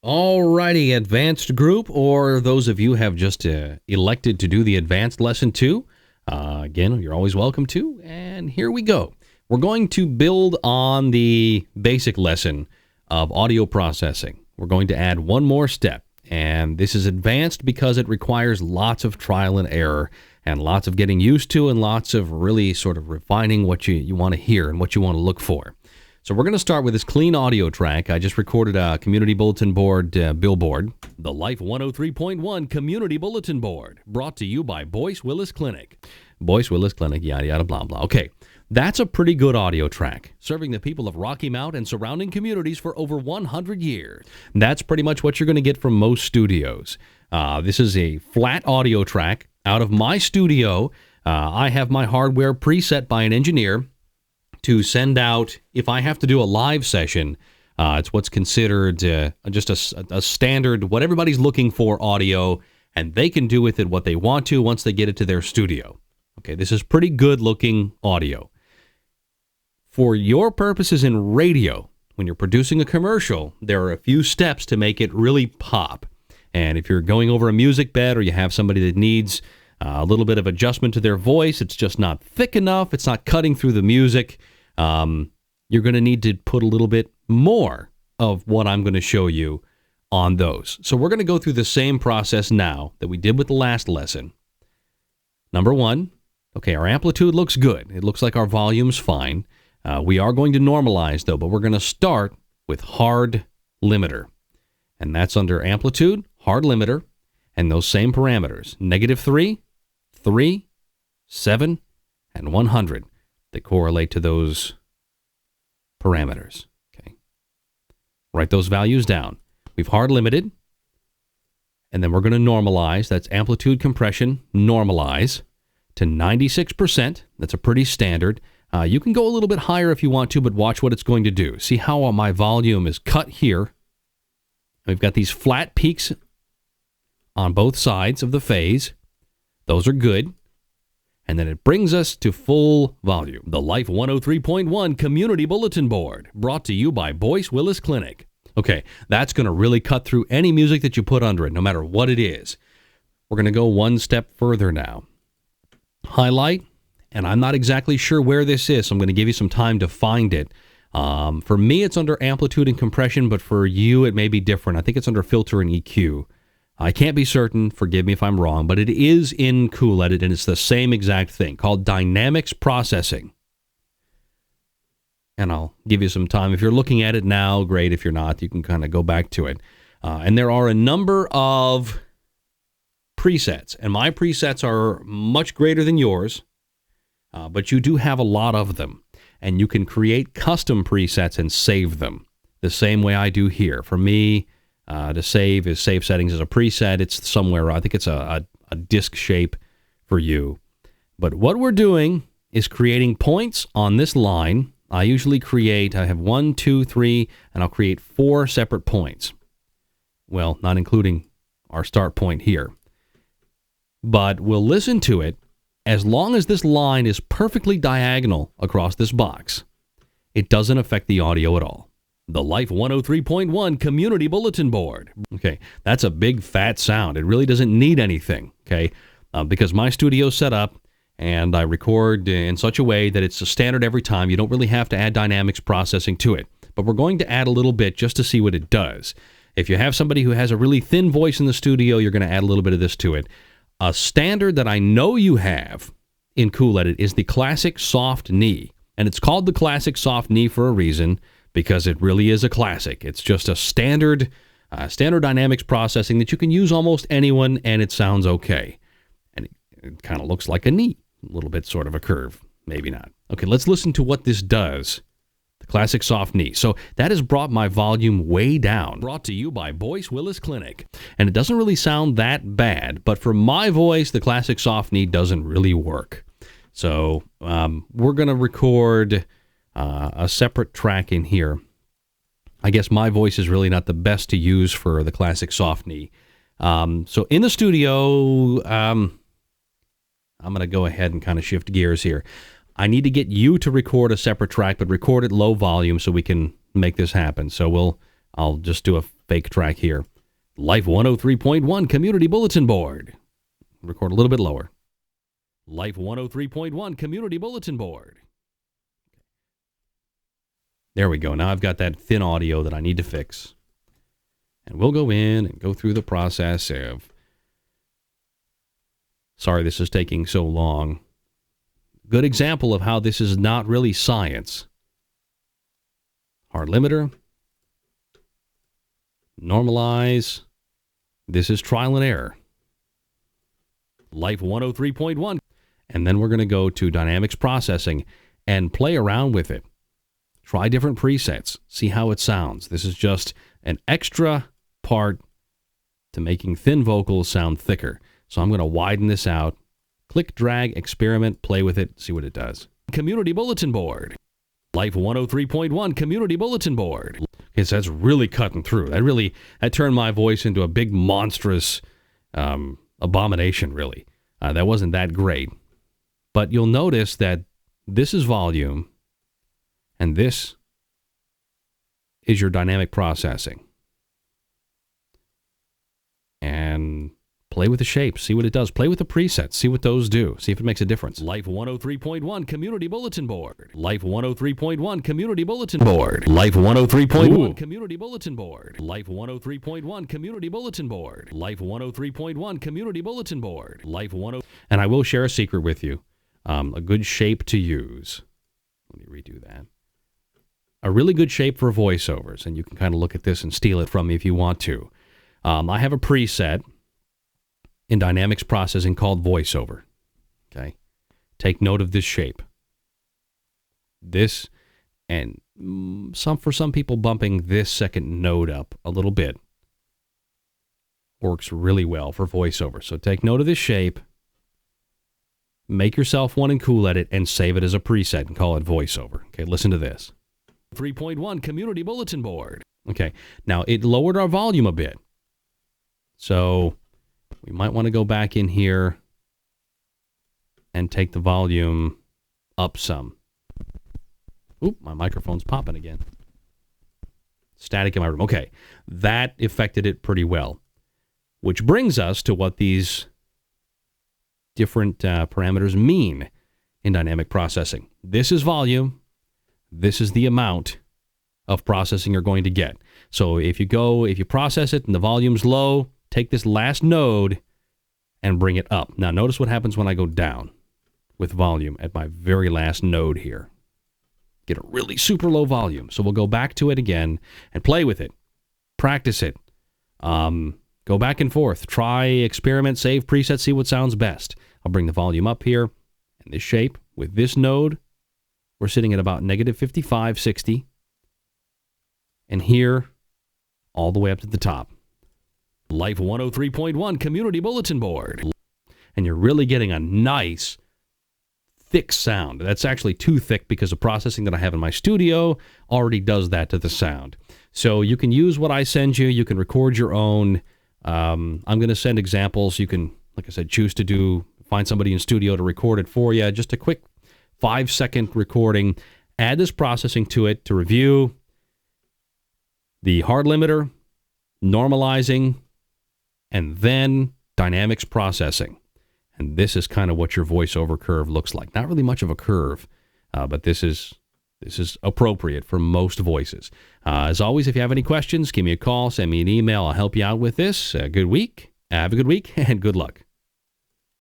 Alrighty, advanced group, or those of you have just elected to do the advanced lesson 2, again, you're always welcome to, and here we go. We're going to build on the basic lesson of audio processing. We're going to add one more step, and this is advanced because it requires lots of trial and error and lots of getting used to and lots of really sort of refining what you want to hear and what you want to look for. So we're going to start with this clean audio track. I just recorded a community bulletin board billboard, the Life 103.1 Community Bulletin Board, brought to you by Boyce Willis Clinic. Boyce Willis Clinic, yada, yada, blah, blah. Okay, that's a pretty good audio track, serving the people of Rocky Mount and surrounding communities for over 100 years. That's pretty much what you're going to get from most studios. This is a flat audio track out of my studio. I have my hardware preset by an engineer to send out, if I have to do a live session, it's what's considered just a standard, what everybody's looking for audio, and they can do with it what they want to once they get it to their studio. Okay, this is pretty good looking audio. For your purposes in radio, when you're producing a commercial, there are a few steps to make it really pop. And if you're going over a music bed or you have somebody that needs a little bit of adjustment to their voice, it's just not thick enough, it's not cutting through the music, you're going to need to put a little bit more of what I'm going to show you on those. So we're going to go through the same process now that we did with the last lesson. Number one, okay, our amplitude looks good. It looks like our volume's fine. We are going to normalize, though, but we're going to start with hard limiter. And that's under amplitude, hard limiter, and those same parameters, -3, 3, 7, and 100. That correlate to those parameters. Okay, write those values down. We've hard limited, and then we're going to normalize. That's amplitude compression, normalize to 96%. That's a pretty standard. You can go a little bit higher if you want to, but watch what it's going to do. See how my volume is cut here. We've got these flat peaks on both sides of the phase. Those are good. And then it brings us to full volume. The Life 103.1 Community Bulletin Board, brought to you by Boyce Willis Clinic. Okay, that's going to really cut through any music that you put under it, no matter what it is. We're going to go one step further now. Highlight, and I'm not exactly sure where this is, so I'm going to give you some time to find it. For me, it's under amplitude and compression, but for you, it may be different. I think it's under filter and EQ. I can't be certain, forgive me if I'm wrong, but it is in CoolEdit, and it's the same exact thing, called Dynamics Processing. And I'll give you some time. If you're looking at it now, great. If you're not, you can kind of go back to it. And there are a number of presets, and my presets are much greater than yours, but you do have a lot of them, and you can create custom presets and save them the same way I do here. For me, to save is save settings as a preset. It's somewhere, I think it's a disk shape for you. But what we're doing is creating points on this line. I have 1, 2, 3, and I'll create 4 separate points. Well, not including our start point here. But we'll listen to it as long as this line is perfectly diagonal across this box. It doesn't affect the audio at all. The Life 103.1 Community Bulletin Board. Okay, that's a big fat sound. It really doesn't need anything, okay? Because my studio's set up and I record in such a way that it's a standard every time. You don't really have to add dynamics processing to it. But we're going to add a little bit just to see what it does. If you have somebody who has a really thin voice in the studio, you're going to add a little bit of this to it. A standard that I know you have in CoolEdit is the Classic Soft Knee. And it's called the Classic Soft Knee for a reason, because it really is a classic. It's just a standard dynamics processing that you can use almost anyone, and it sounds okay. And it kind of looks like a knee, a little bit sort of a curve, maybe not. Okay, let's listen to what this does. The Classic Soft Knee. So that has brought my volume way down. Brought to you by Boyce Willis Clinic. And it doesn't really sound that bad, but for my voice, the Classic Soft Knee doesn't really work. So we're going to record a separate track in here. I guess my voice is really not the best to use for the Classic Soft Knee. So in the studio, I'm going to go ahead and kind of shift gears here. I need to get you to record a separate track, but record at low volume so we can make this happen. So I'll just do fake track here. Life 103.1 Community Bulletin Board. Record a little bit lower. Life 103.1 Community Bulletin Board. There we go. Now I've got that thin audio that I need to fix. And we'll go in and go through the process of... Sorry this is taking so long. Good example of how this is not really science. Hard limiter. Normalize. This is trial and error. Life 103.1. And then we're going to go to dynamics processing and play around with it. Try different presets. See how it sounds. This is just an extra part to making thin vocals sound thicker. So I'm going to widen this out. Click, drag, experiment, play with it, see what it does. Community Bulletin Board. Life 103.1 Community Bulletin Board. Okay, so that's really cutting through. That turned my voice into a big monstrous abomination, really. That wasn't that great. But you'll notice that this is volume, and this is your dynamic processing. And play with the shape, see what it does. Play with the presets, see what those do. See if it makes a difference. Life 103.1 Community Bulletin Board. Life 103.1 Community Bulletin Board. Life 103.1 Community Bulletin Board. Life 103.1 Community Bulletin Board. Life 103.1 Community Bulletin Board. Life 10. And I will share a secret with you. A good shape to use. Let me redo that. A really good shape for voiceovers, and you can kind of look at this and steal it from me if you want to. I have a preset in dynamics processing called voiceover. Okay, take note of this shape. This, and for some people, bumping this second note up a little bit works really well for voiceover. So take note of this shape. Make yourself one and cool at it, and save it as a preset and call it voiceover. Okay, listen to this. 3.1 Community Bulletin Board. Okay, now it lowered our volume a bit. So we might want to go back in here and take the volume up some. Oop, my microphone's popping again. Static in my room. Okay, that affected it pretty well. Which brings us to what these different parameters mean in dynamic processing. This is volume. This is the amount of processing you're going to get. So if you process it and the volume's low, take this last node and bring it up. Now notice what happens when I go down with volume at my very last node here. Get a really super low volume. So we'll go back to it again and play with it. Practice it. Go back and forth. Try, experiment, save presets, see what sounds best. I'll bring the volume up here. And this shape, with this node, we're sitting at about negative 55, 60. And here, all the way up to the top. Life 103.1 Community Bulletin Board. And you're really getting a nice, thick sound. That's actually too thick because the processing that I have in my studio already does that to the sound. So you can use what I send you. You can record your own. I'm going to send examples. You can, like I said, choose to find somebody in studio to record it for you. Just a quick 5-second recording. Add this processing to it to review the hard limiter, normalizing, and then dynamics processing. And this is kind of what your voiceover curve looks like. Not really much of a curve, but this is appropriate for most voices. As always, if you have any questions, give me a call, send me an email. I'll help you out with this. Good week. Have a good week, and good luck.